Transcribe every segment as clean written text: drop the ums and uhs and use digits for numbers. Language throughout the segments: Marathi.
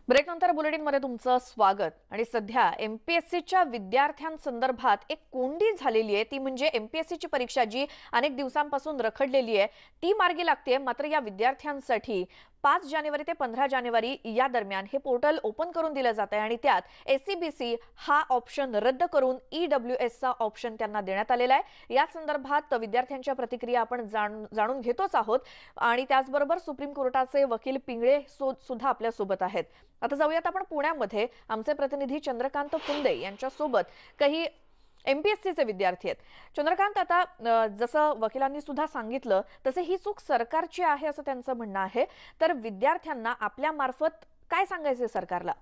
ब्रेकनंतर बुलेटिनमध्ये तुमचं स्वागत। आणि सध्या एमपीएससीच्या विद्यार्थ्यांसंदर्भात एक कोंडी झालेली आहे, ती म्हणजे एमपीएससीची परीक्षा जी अनेक दिवसांपासून रखडलेली आहे ती मार्गी लागते। मात्र या विद्यार्थ्यांसाठी 5 जानेवारी ते 15 जानेवारी या दरम्यान हे पोर्टल ओपन करून दिलं जात आहे आणि त्यात एससीबीसी हा ऑप्शन रद्द करून ईडब्ल्यूएस चा ऑप्शन त्यांना देण्यात आलेला आहे। या संदर्भात विद्यार्थ्यांच्या प्रतिक्रिया आपण जाणून घेतोच आहोत आणि त्याचबरोबर सुप्रीम कोर्टाचे वकील पिंगळे सुद्धा आपल्या सोबत आहेत। आता जाऊयात आपण पुण्यामध्ये आमचे प्रतिनिधी चंद्रकांत फुंदे यांच्या सोबत काही एमपीएससीचे विद्यार्थी आहेत। चंद्रकांत, आता जसं वकिलांनी सुद्धा सांगितलं तसे ही चूक सरकारची आहे असं त्यांचं म्हणणं आहे, तर विद्यार्थ्यांना आपल्या मार्फत काय सांगायचे सरकारला?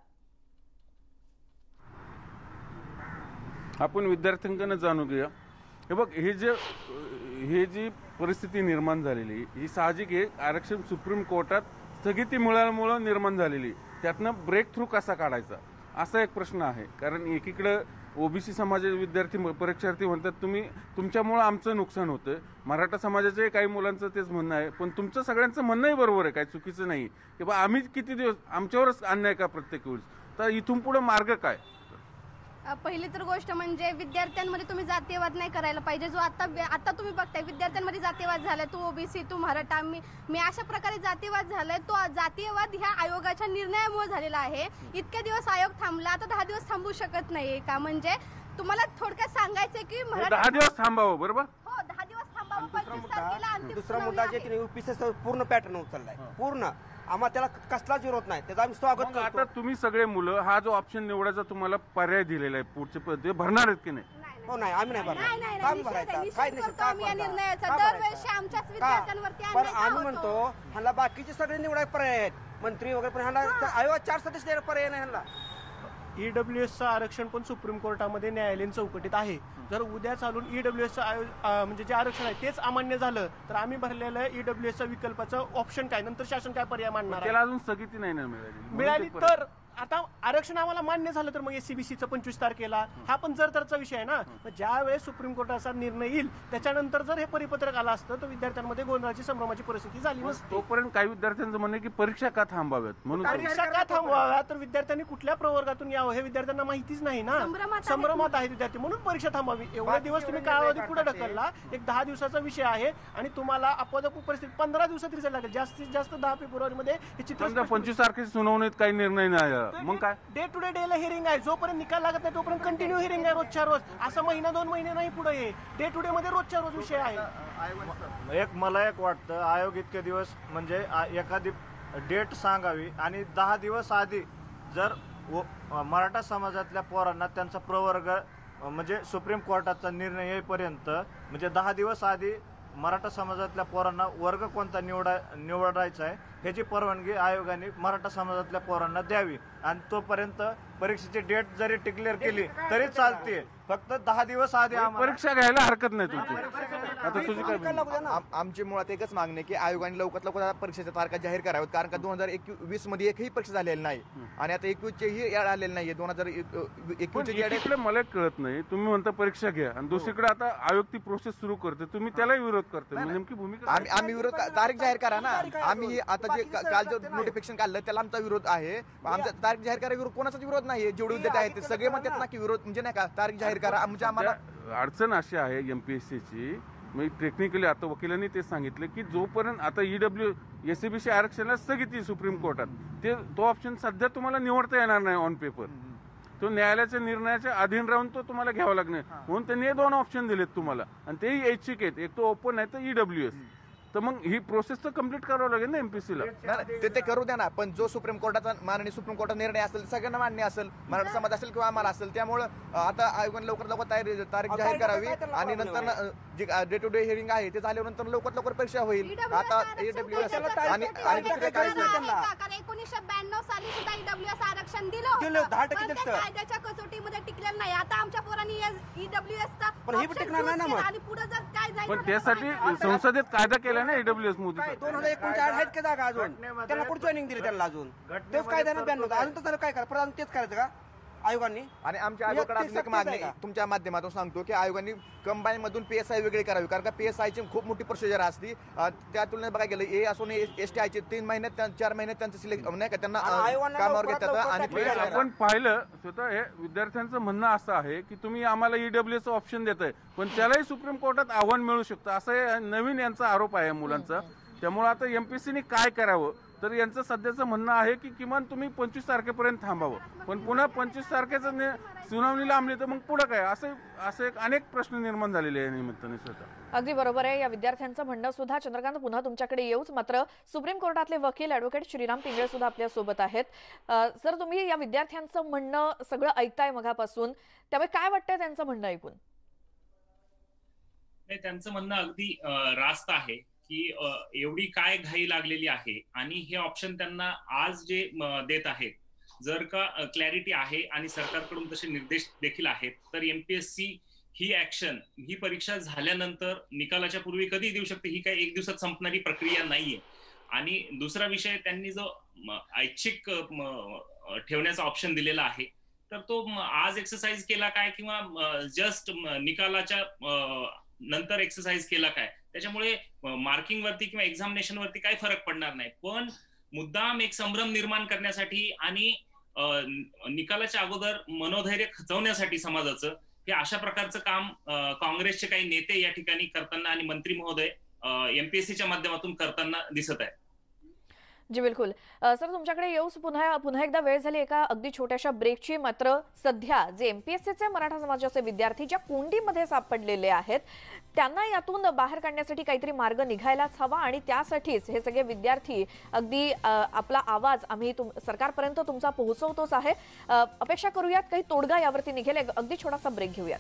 आपण विद्यार्थ्यांकडून जाणून घेऊया। हे बघ, ही जी परिस्थिती निर्माण झालेली ही साहजिक आहे। आरक्षण सुप्रीम कोर्टात स्थगिती मिळाल्यामुळे निर्माण झालेली, त्यातनं ब्रेक थ्रू कसा काढायचा असा एक प्रश्न आहे। कारण एकीकडे ओबीसी समाजाचे विद्यार्थी परीक्षार्थी म्हणतात तुमच्यामुळे आमचं नुकसान होतं, मराठा समाजाचे काही मुलांचं तेच म्हणणं आहे, पण तुमचं सगळ्यांचं म्हणणंही बरोबर आहे, काही चुकीचं नाही की बा आम्ही किती दिवस आमच्यावरच अन्याय का प्रत्येक वेळेस, तर इथून पुढे मार्ग काय? पहिली तर गोष्ट म्हणजे विद्यार्थ्यांमध्ये तुम्ही जातीयवाद नाही करायला पाहिजे। जो आता तुम्ही बघताय विद्यार्थ्यांमध्ये जातीयवाद झालाय, तू ओबीसी तू मराठा मी अशा प्रकारे जातीयवाद झालाय। तो जातीयवाद ह्या आयोगाच्या निर्णयामुळे झालेला आहे। इतके दिवस आयोग थांबला, आता 10 दिवस थांबू शकत नाहीये का? म्हणजे तुम्हाला थोडक्यात सांगायचंय की 10 दिवस थांबावं, बरोबर? हो, 10 दिवस थांबावं। दुसरा मुद्दा जे यूपीएससी पूर्ण पॅटर्न उचललाय, पूर्ण आम्हाला त्याला कसलाच विरोध नाही, त्याचा आम्ही स्वागत करतो। आता तुम्ही सगळे मुलं हा जो ऑप्शन निवडायचा तुम्हाला पर्याय दिलेला आहे, पुढचे पदे भरणार आहेत की नाही? हो, नाही, आम्ही नाही भरणार, काम भरायचा काय निर्णयाचा दरवर्षी आमच्याच विद्यार्थ्यांवरती पण आम्ही म्हणतो ह्याला बाकीचे सगळे निवडाय पर्याय आहेत, मंत्री वगैरे, पण ह्याला आयोगात 4 सदस्य द्यायला पर्याय नाही ह्याला। ईडब्ल्यूएसचं आरक्षण पण सुप्रीम कोर्टामध्ये न्यायालयीन चौकटीत आहे। जर उद्या चालून ईडब्ल्यूएसचं म्हणजे जे आरक्षण आहे तेच अमान्य झालं तर आम्ही भरलेलं ईडब्ल्यूएसच्या विकल्पाचं ऑप्शन काय, नंतर शासन काय पर्याय मांडणार? त्याला अजून स्थगिती नाही ना मिळाली तर आता आरक्षण आम्हाला मान्य झालं तर मग एससीबीसीचं 25 तारखेला हा पण जर विषय आहे ना। ज्या वेळेस सुप्रीम कोर्टाचा निर्णय येईल त्याच्यानंतर जर हे परिपत्रक आलं असतं तर विद्यार्थ्यांमध्ये गोंधळाची संभ्रमाची परिस्थिती झाली नसती। तोपर्यंत काही विद्यार्थ्यांचं म्हणणं की परीक्षा का थांबाव्यात, म्हणून परीक्षा का थांबवाव्या तर विद्यार्थ्यांनी कुठल्या प्रवर्गातून यावं हे विद्यार्थ्यांना माहितीच नाही ना। संभ्रमात आहेत विद्यार्थी, म्हणून परीक्षा थांबावी। एवढे दिवस तुम्ही कालावधी पुढे ढकलला, एक 10 दिवसाचा विषय आहे आणि तुम्हाला अपवादात्मक परिस्थिती 15 दिवसात रिझल्ट लागेल, जास्तीत जास्त 10 फेब्रुवारी मध्ये हे चित्र। 25 तारखेची सुनावणीत काही निर्णय नाही, मग काय? डे टू डेला हिअरिंग आहे, जोपर्यंत निकाल लागत नाही तोपर्यंत कंटिन्यू हिअरिंग आहे, रोजच्या रोज, असं महिना 2 महिने नाही पुढे। हे डे टू डे मध्ये रोजच्या रोज विषय आहे। मला एक वाटतं आयोग इतके दिवस म्हणजे एखादी डेट सांगावी आणि 10 दिवस आधी जर मराठा समाजातल्या पोरांना त्यांचा प्रवर्ग म्हणजे सुप्रीम कोर्टाचा निर्णय येईपर्यंत म्हणजे 10 दिवस आधी मराठा समाजातल्या पोरांना वर्ग कोणता निवडायचा आहे ह्याची परवानगी आयोगाने मराठा समाजातल्या पोरांना द्यावी आणि तोपर्यंत परीक्षेची डेट जरी डिक्लेअर केली तरी चालते, फक्त 10 दिवस आधी परीक्षा घ्यायला हरकत नाही तुमची। आता तुझी काय? आमची मुळात एकच मागणी आहे की आयोगाने लवकरात लवकर परीक्षेच्या तारखा जाहीर कराव्यात, कारण का 2021 मध्ये एकही परीक्षा झालेली नाही आणि आता 21 चेही आलेली नाहीये। 2021 मला कळत नाही, तुम्ही म्हणता परीक्षा घ्या आणि दुसरीकडे आता आयोग ती प्रोसेस सुरू करते, तुम्ही त्यालाही विरोध करते, नेमकी भूमिका? आम्ही विरोध तारीख जाहीर करा ना। आम्ही आता जे काल जो नोटिफिकेशन काढलं त्याला आमचा विरोध आहे, आमचा तारीख जाहीर करा विरोध कोणाचाच विरोध नाही। जेवढे विद्यार्थी आहेत ते सगळे म्हणतात ना की विरोध म्हणजे नाही का, तारीख जाहीर करा। म्हणजे आम्हाला अडचण अशी आहे एमपीएससीची, मी टेक्निकली आता वकिलांनी ते सांगितलं की जोपर्यंत आता एससीबीसी आरक्षणाला स्थगिती सुप्रीम कोर्टात, तो ऑप्शन सध्या तुम्हाला निवडता येणार नाही ऑन पेपर, तो न्यायालयाच्या निर्णयाच्या अधीन राहून तो तुम्हाला घ्यावा लागणार, म्हणून त्यांनी 2 ऑप्शन दिलेत तुम्हाला आणि तेही ऐच्छिक आहेत, एक तो ओपन आहे तर ईडब्ल्यूएस। तर मग ही प्रोसेस तर कम्प्लीट करावं लागेल ना एमपीएससीला। ते करू द्या ना, पण जो सुप्रीम कोर्टाचा माननीय सुप्रीम कोर्टाचा निर्णय असेल सगळ्यांना मान्य असेल, मराठा समाज असेल किंवा आम्हाला असेल, त्यामुळे आता आयोगाने लवकर लवकर तारीख जाहीर करावी आणि नंतर जे डे टू डे हिअरिंग आहे ते झाल्यानंतर लवकर लवकर परीक्षा होईल। आता ईडब्ल्यूएस आणि 1992 साली सुद्धा ईडब्ल्यूएस आरक्षण दिलं, 10% कायद्याच्या कसोटीमध्ये टिकलेलं नाही। आता आमच्या पोरांनी ईडब्ल्यूएसचा आणि पुढे जर काय जाईल, पण त्यासाठी संसदेत कायदा केला ना ईडब्ल्यूएस मोदी 2019 आहेत का जागा अजून, त्यांना पुढे जॉईनिंग दिली, त्यांना अजून तेच कायद्यानं 92 अजून तर काय करा, परत तेच करायचं का? आयोगाने आणि आमच्या म्हणजे आयोगाकडे ते अजून एक सक्तीच मागणी आहे का? तुमच्या माध्यमातून सांगतो की आयोगाने कंबाईन मधून PSI वेगळी करावी, कारण का PSI ची खूप मोठी प्रोसिजर असते. त्या तुलनेत बघायला गेलं ए असून STI चे 3 महिन्यात 4 महिन्यात त्यांचं सिलेक्ट नाही का त्यांना आणि आयोगाने कामावर लवकरात घेतात लवकर आणि टाकली PSI पाहिजे. आपण पाहिलं स्वतः हे विद्यार्थ्यांचं म्हणणं असं आहे की तुम्ही आम्हाला EWS ऑप्शन देताय, पण त्यालाही सुप्रीम कोर्टात आव्हान मिळू शकतं, असं हे नवीन यांचा आरोप आहे मुलांचा. त्यामुळे आता MPSCने काय करावं, तर यांचं सध्याचं म्हणणं आहे की किमान तुम्ही 25 तारखेपर्यंत थांबावं, पण पुन्हा 25 तारखेचं सुनावणी लांबली तर मग पुढं काय, असे अनेक प्रश्न निर्माण झालेले आहे निमित्ताने स्वतः. अगदी बरोबर आहे. या विद्यार्थ्यांचं म्हणणं सुद्धा. चंद्रकांत, पुन्हा तुमच्याकडे येऊच, मात्र सुप्रीम कोर्टातले वकील ॲडव्होकेट श्रीराम पिंगळे सुद्धा आपल्या सोबत आहेत. सर, तुम्ही या विद्यार्थ्यांचं म्हणणं सगळं ऐकताय मगापासून, त्यामुळे काय वाटतंय त्यांचं म्हणणं ऐकून? त्यांचं म्हणणं अगदी रास्त आहे की एवढी काय घाई लागलेली आहे आणि हे ऑप्शन त्यांना आज जे देत आहेत, जर का क्लॅरिटी आहे आणि सरकारकडून तसे निर्देश देखील आहेत, तर MPSC ही ऍक्शन, ही परीक्षा झाल्यानंतर निकालाच्या पूर्वी कधी देऊ शकते. ही काही एक दिवसात संपणारी प्रक्रिया नाहीये. आणि दुसरा विषय, त्यांनी जो ऐच्छिक ठेवण्याचा ऑप्शन दिलेला आहे, तर तो आज एक्सरसाइज केला काय किंवा जस्ट निकालाच्या नंतर एक्सरसाइज केला काय, त्याच्यामुळे मार्किंग वरती किंवा एक्झामिनेशन वरती काही फरक पडणार नाही. पण मुद्दाम एक संभ्रम निर्माण करण्यासाठी आणि निकालाच्या अगोदर मनोधैर्य खचवण्यासाठी समाजाचं, हे अशा प्रकारचं काम काँग्रेसचे काही नेते या ठिकाणी करताना आणि मंत्री महोदय MPSCच्या माध्यमातून करताना दिसत आहे. जी बिलकुल. सर, तुमच्याकडे येऊच पुन्हा एकदा वेळ झाली एका अगदी छोट्याशा ब्रेकची. मात्र सध्या जे MPSCचे मराठा समाजाचे विद्यार्थी ज्या कोंडीमध्ये सापडलेले आहेत, त्यांना यातून बाहेर काढण्यासाठी काहीतरी मार्ग निघायलाच हवा आणि त्यासाठीच हे सगळे विद्यार्थी अगदी आपला आवाज आम्ही सरकारपर्यंत तुमचा पोहोचवतोच आहे. अपेक्षा करूयात काही तोडगा यावरती निघेल. अगदी छोटासा ब्रेक घेऊयात.